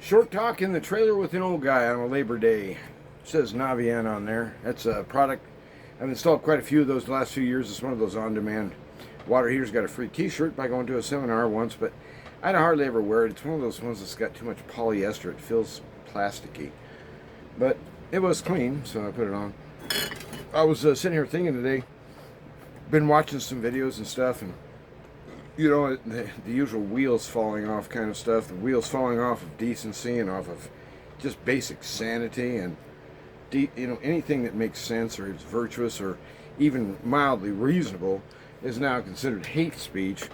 Short talk in the trailer with an old guy on a Labor Day. It says Navien on there. That's a product. I've installed quite a few of those the last few years. It's one of those on-demand water heaters. Got a free t-shirt by going to a seminar once, but I hardly ever wear it. It's one of those ones that's got too much polyester. It feels plasticky. But it was clean, so I put it on. I was sitting here thinking today, been watching some videos and stuff, and you know, the usual wheels falling off kind of stuff, the wheels falling off of decency and off of just basic sanity and, anything that makes sense or is virtuous or even mildly reasonable is now considered hate speech.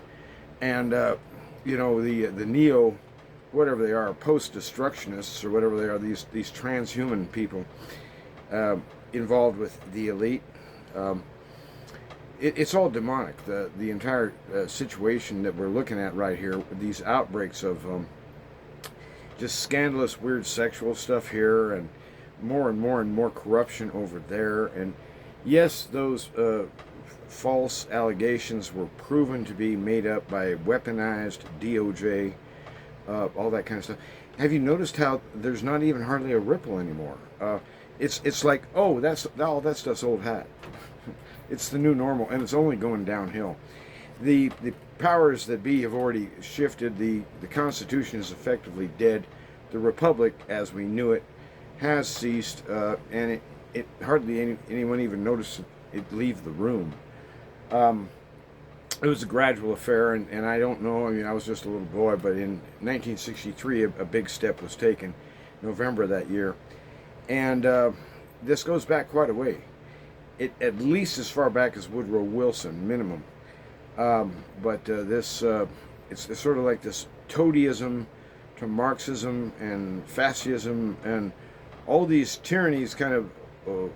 And, the neo, whatever they are, post-destructionists or whatever they are, these transhuman people involved with the elite, it's all demonic. The entire situation that we're looking at right here, these outbreaks of just scandalous, weird sexual stuff here, and more corruption over there. And yes, those false allegations were proven to be made up by weaponized DOJ, all that kind of stuff. Have you noticed how there's not even hardly a ripple anymore? It's like, oh, that's stuff's old hat. It's the new normal, and it's only going downhill. The powers that be have already shifted. The Constitution is effectively dead. The Republic, as we knew it, has ceased, and it hardly anyone even noticed it leave the room. It was a gradual affair, and I don't know. I mean, I was just a little boy, but in 1963, a big step was taken, November of that year, and this goes back quite a way. At least as far back as Woodrow Wilson, minimum. But it's sort of like this toadyism to Marxism and fascism and all these tyrannies kind of,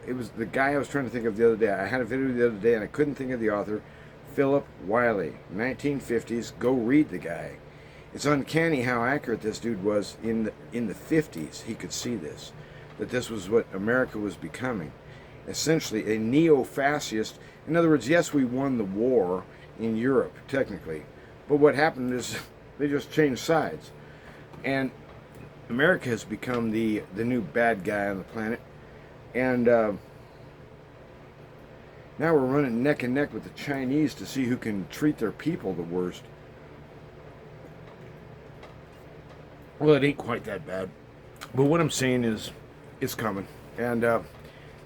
it was the guy I was trying to think of the other day. I had a video the other day and I couldn't think of the author. Philip Wiley, 1950s. Go read the guy. It's uncanny how accurate this dude was in the 50s. He could see this, that this was what America was becoming. Essentially a neo-fascist. In other words, yes, we won the war in Europe, technically, but what happened is they just changed sides. And America has become the new bad guy on the planet. And now we're running neck and neck with the Chinese to see who can treat their people the worst. Well, it ain't quite that bad. But what I'm saying is, it's coming. And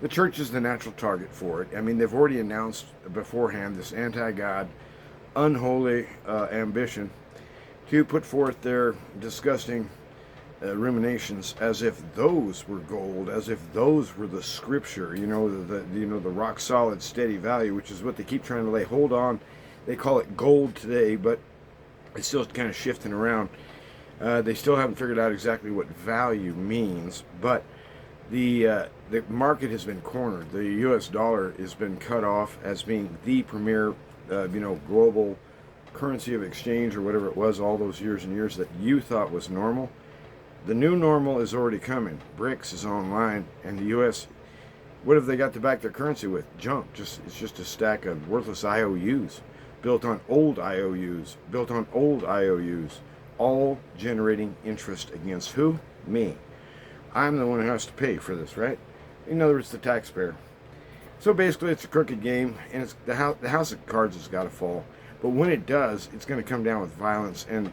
the church is the natural target for it. I mean, they've already announced beforehand this anti-God, unholy ambition to put forth their disgusting ruminations as if those were gold, as if those were the scripture, the rock solid, steady value, which is what they keep trying to lay hold on. They call it gold today, but it's still kind of shifting around. They still haven't figured out exactly what value means, but the market has been cornered. The U.S. dollar has been cut off as being the premier, global currency of exchange or whatever it was all those years and years that you thought was normal. The new normal is already coming. BRICS is online, and the U.S., what have they got to back their currency with? Junk. It's just a stack of worthless IOUs built on old IOUs, all generating interest against who? Me. I'm the one who has to pay for this, right? In other words, the taxpayer. So basically, it's a crooked game, and it's the house of cards has got to fall. But when it does, it's going to come down with violence, and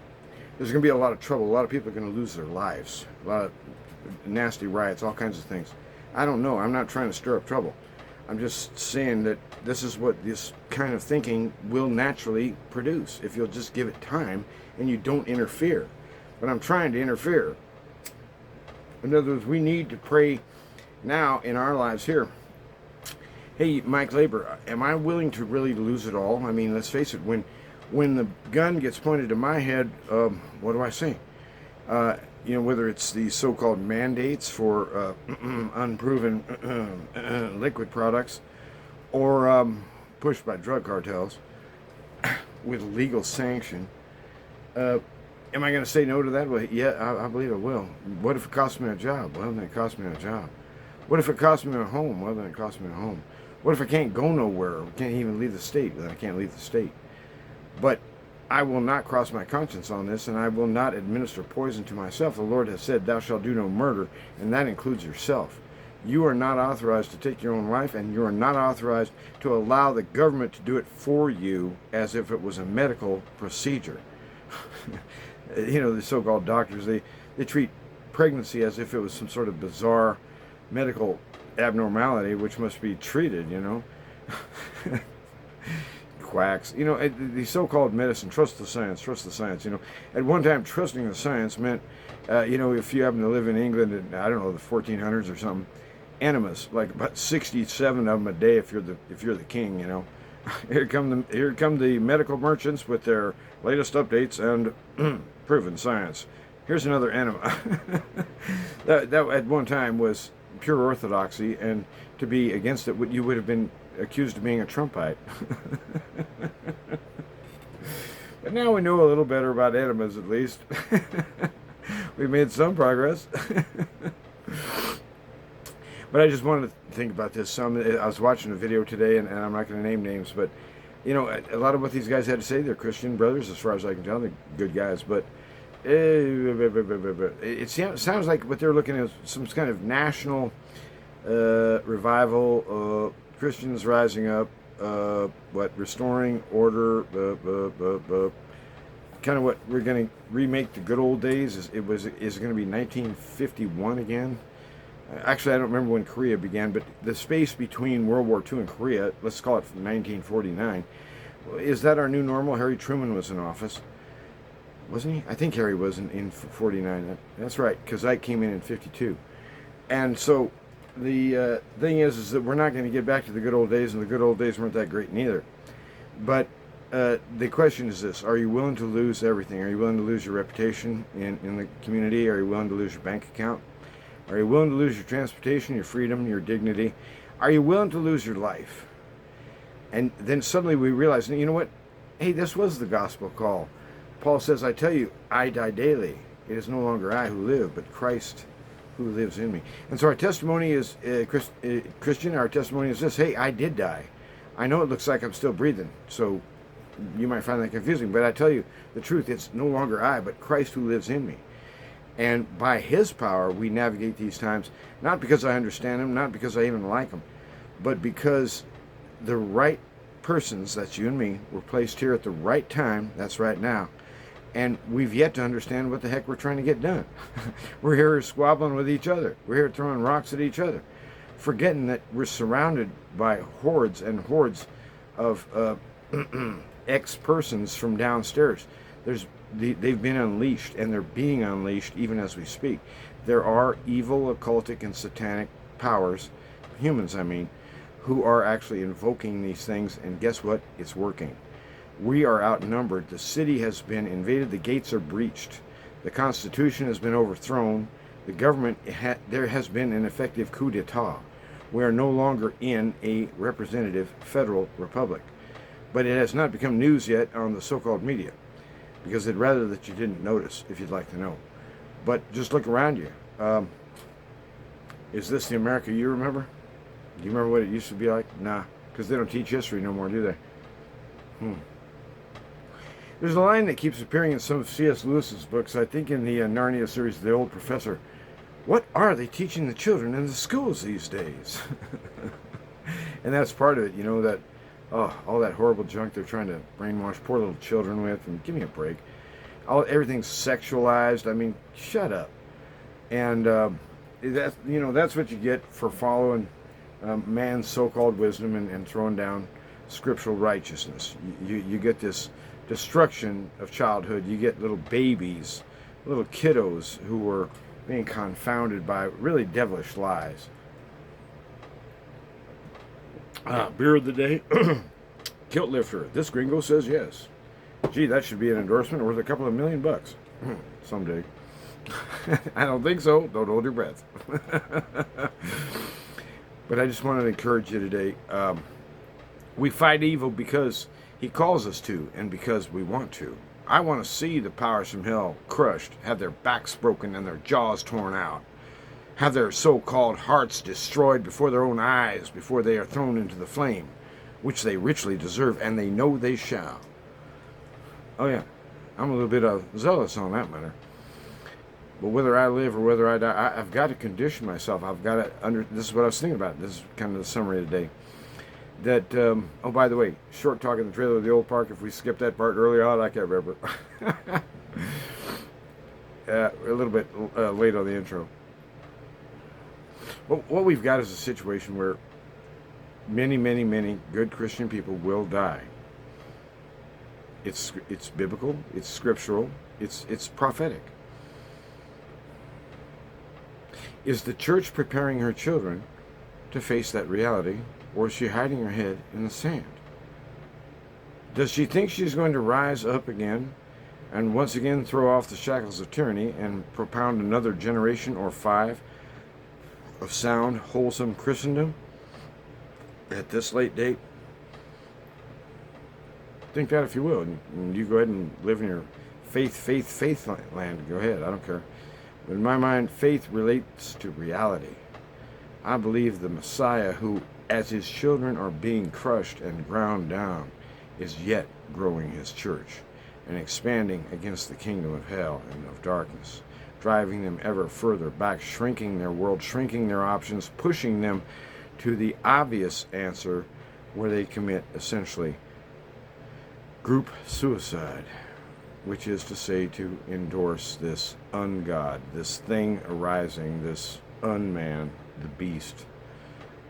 there's going to be a lot of trouble. A lot of people are going to lose their lives. A lot of nasty riots, all kinds of things. I don't know. I'm not trying to stir up trouble. I'm just saying that this is what this kind of thinking will naturally produce if you'll just give it time and you don't interfere. But I'm trying to interfere. In other words, we need to pray now in our lives here. Hey, Mike Labor, am I willing to really lose it all? I mean, let's face it, when the gun gets pointed to my head, what do I say? Whether it's the so-called mandates for unproven liquid products or pushed by drug cartels with legal sanction, am I going to say no to that? Well, yeah, I believe I will. What if it costs me a job? Well, then it costs me a job. What if it costs me a home? Well, then it costs me a home. What if I can't go nowhere? I can't even leave the state? Then I can't leave the state. But I will not cross my conscience on this, and I will not administer poison to myself. The Lord has said, thou shalt do no murder, and that includes yourself. You are not authorized to take your own life, and you are not authorized to allow the government to do it for you as if it was a medical procedure. You know, the so-called doctors, they treat pregnancy as if it was some sort of bizarre medical abnormality which must be treated, you know. Quacks. You know, the so-called medicine, trust the science, you know. At one time, trusting the science meant, you know, if you happen to live in England in, I don't know, the 1400s or something, enemas, like about 67 of them a day if you're the king, you know. Here come the medical merchants with their latest updates and proven science. Here's another enema. that at one time was pure orthodoxy, and to be against it, you would have been accused of being a Trumpite. But now we know a little better about enemas, at least. We've made some progress. But I just wanted to think about this. I was watching a video today, and I'm not going to name names, but you know, a lot of what these guys had to say, they're Christian brothers, as far as I can tell. They're good guys, but it sounds like what they're looking at is some kind of national revival, Christians rising up, restoring order, kind of what we're going to remake the good old days. Is it going to be 1951 again? Actually, I don't remember when Korea began, but the space between World War II and Korea, let's call it 1949, is that our new normal? Harry Truman was in office, wasn't he? I think Harry was in 49. That's right, because I came in 52. And so the thing is that we're not going to get back to the good old days, and the good old days weren't that great neither. But the question is this: are you willing to lose everything? Are you willing to lose your reputation in the community? Are you willing to lose your bank account? Are you willing to lose your transportation, your freedom, your dignity? Are you willing to lose your life? And then suddenly we realize, you know what? Hey, this was the gospel call. Paul says, I tell you, I die daily. It is no longer I who live, but Christ who lives in me. And so our testimony is, Christian, our testimony is this: hey, I did die. I know it looks like I'm still breathing, so you might find that confusing, but I tell you the truth, it's no longer I, but Christ who lives in me. And by his power, we navigate these times, not because I understand him, not because I even like him, but because the right persons, that's you and me, were placed here at the right time, that's right now, and we've yet to understand what the heck we're trying to get done. We're here squabbling with each other. We're here throwing rocks at each other, forgetting that we're surrounded by hordes and hordes of ex-persons from downstairs. They've been unleashed, and they're being unleashed even as we speak. There are evil, occultic, and satanic powers, humans I mean, who are actually invoking these things, and guess what? It's working. We are outnumbered. The city has been invaded. The gates are breached. The Constitution has been overthrown. The government, there has been an effective coup d'etat. We are no longer in a representative federal republic. But it has not become news yet on the so-called media, because they'd rather that you didn't notice, if you'd like to know. But just look around you. Is this the America you remember? Do you remember what it used to be like? Nah, because they don't teach history no more, do they? There's a line that keeps appearing in some of C.S. Lewis's books, I think in the Narnia series, The Old Professor. What are they teaching the children in the schools these days? And that's part of it, you know, that all that horrible junk they're trying to brainwash poor little children with, and give me a break. Everything's sexualized. I mean, shut up. And that's what you get for following man's so-called wisdom and throwing down scriptural righteousness. You get this destruction of childhood. You get little babies, little kiddos who are being confounded by really devilish lies. Beer of the day, Kilt Lifter. This gringo says yes. Gee, that should be an endorsement worth a couple of $1 million someday. I don't think so. Don't hold your breath. But I just wanted to encourage you today. We fight evil because he calls us to, and because we want to. I want to see the powers from hell crushed, have their backs broken and their jaws torn out, have their so-called hearts destroyed before their own eyes, before they are thrown into the flame, which they richly deserve, and they know they shall. Oh yeah, I'm a little bit zealous on that matter. But whether I live or whether I die, I've got to condition myself. I've got to this is what I was thinking about. This is kind of the summary today. That oh, by the way, short talk in the trailer of the old park. If we skipped that part earlier on, I can't remember. A little bit late on the intro. But what we've got is a situation where many, many, many good Christian people will die. It's biblical. It's scriptural. It's prophetic. Is the church preparing her children to face that reality, or is she hiding her head in the sand? Does she think she's going to rise up again and once again throw off the shackles of tyranny and propound another generation or 5 of sound, wholesome Christendom at this late date? Think that if you will, and you go ahead and live in your faith land. Go ahead, I don't care. But in my mind, faith relates to reality. I believe the Messiah, who, as his children are being crushed and ground down, is yet growing his church and expanding against the kingdom of hell and of darkness, driving them ever further back, shrinking their world, shrinking their options, pushing them to the obvious answer where they commit essentially group suicide, which is to say to endorse this ungod, this thing arising, this unman, the beast.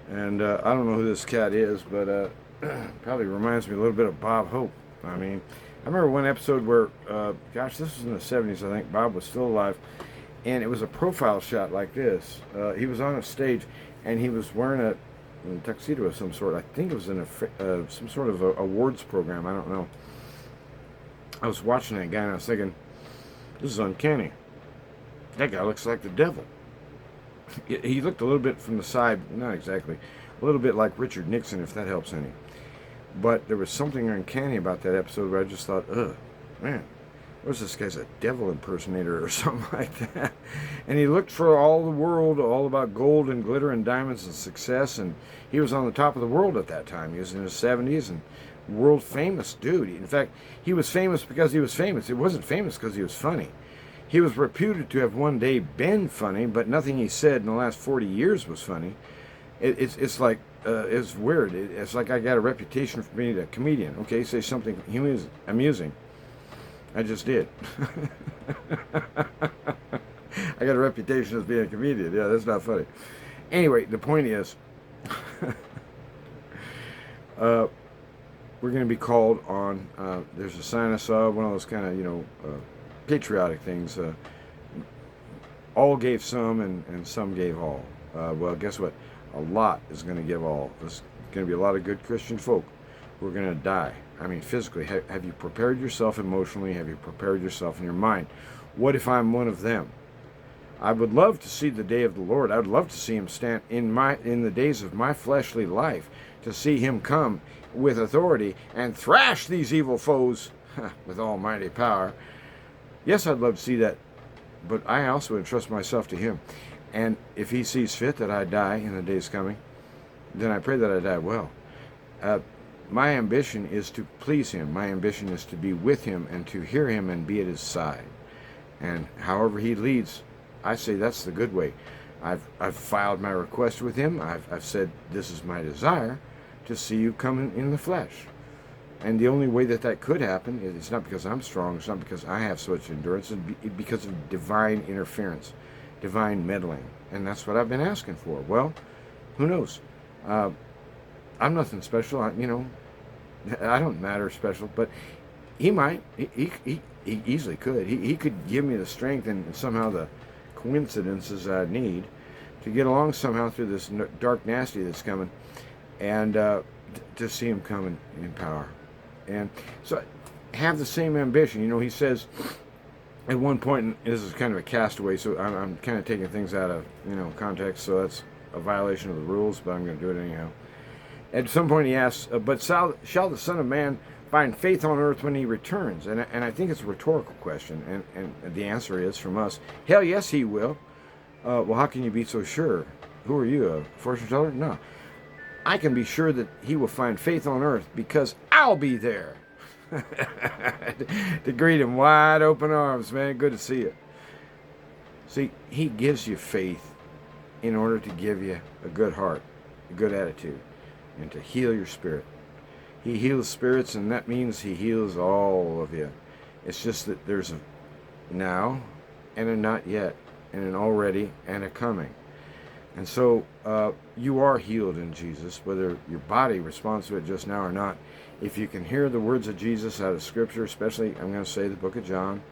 And I don't know who this cat is, but probably reminds me a little bit of Bob Hope. I mean, I remember one episode where, gosh, this was in the 70s, I think. Bob was still alive. And it was a profile shot like this. He was on a stage, and he was wearing a tuxedo of some sort. I think it was in some sort of awards program. I don't know. I was watching that guy, and I was thinking, this is uncanny. That guy looks like the devil. He looked a little bit from the side, not exactly, a little bit like Richard Nixon, if that helps any. But there was something uncanny about that episode where I just thought, ugh, man, what is this guy's a devil impersonator or something like that? And he looked for all the world, all about gold and glitter and diamonds and success, and he was on the top of the world at that time. He was in his 70s and world famous dude. In fact, he was famous because he was famous. It wasn't famous because he was funny. He was reputed to have one day been funny, but nothing he said in the last 40 years was funny. It's like, it's weird. It's like I got a reputation for being a comedian. Okay, say something amusing. I just did. I got a reputation as being a comedian. Yeah, that's not funny. Anyway, the point is, we're going to be called on, there's a sign I saw, one of those kind of, patriotic things. All gave some and some gave all. Well, guess what? A lot is going to give all. There's going to be a lot of good Christian folk who are going to die. I mean, physically. Have you prepared yourself emotionally? Have you prepared yourself in your mind? What if I'm one of them? I would love to see the day of the Lord. I would love to see him stand in the days of my fleshly life, to see him come with authority and thrash these evil foes with almighty power. Yes, I'd love to see that, but I also entrust myself to him. And if he sees fit that I die in the days coming, then I pray that I die well. My ambition is to please him. My ambition is to be with him and to hear him and be at his side. And however he leads, I say that's the good way. I've filed my request with him. I've said this is my desire to see you come in the flesh. And the only way that could happen is it's not because I'm strong, it's not because I have such endurance, it's because of divine interference, divine meddling. And that's what I've been asking for. Well, who knows? I'm nothing special. I don't matter special, but he might. He easily could. He could give me the strength and somehow the coincidences I need to get along somehow through this dark nasty that's coming, and to see him come in power. And so have the same ambition. He says at one point, and this is kind of a castaway, so I'm kind of taking things out of context, so that's a violation of the rules, but I'm going to do it anyhow. At some point he asks, but shall the Son of Man find faith on earth when he returns? And I think it's a rhetorical question, and the answer is from us, hell yes he will. Well, how can you be so sure? Who are you, a fortune teller? No. I can be sure that he will find faith on earth because I'll be there. to greet him wide open arms, man. Good to see you. See, he gives you faith in order to give you a good heart, a good attitude, and to heal your spirit. He heals spirits, and that means he heals all of you. It's just that there's a now and a not yet, and an already and a coming. And so you are healed in Jesus, whether your body responds to it just now or not. If you can hear the words of Jesus out of Scripture, especially, I'm going to say the book of John,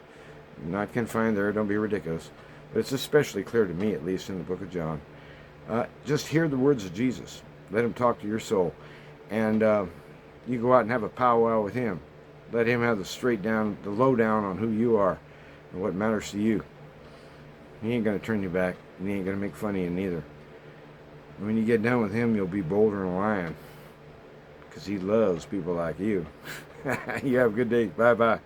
not confined there, don't be ridiculous, but it's especially clear to me, at least in the book of John. Just hear the words of Jesus. Let him talk to your soul. And you go out and have a powwow with him. Let him have the lowdown on who you are and what matters to you. He ain't going to turn you back, and he ain't going to make fun of you neither. And when you get done with him, you'll be bolder than a lion, because he loves people like you. You have a good day. Bye-bye.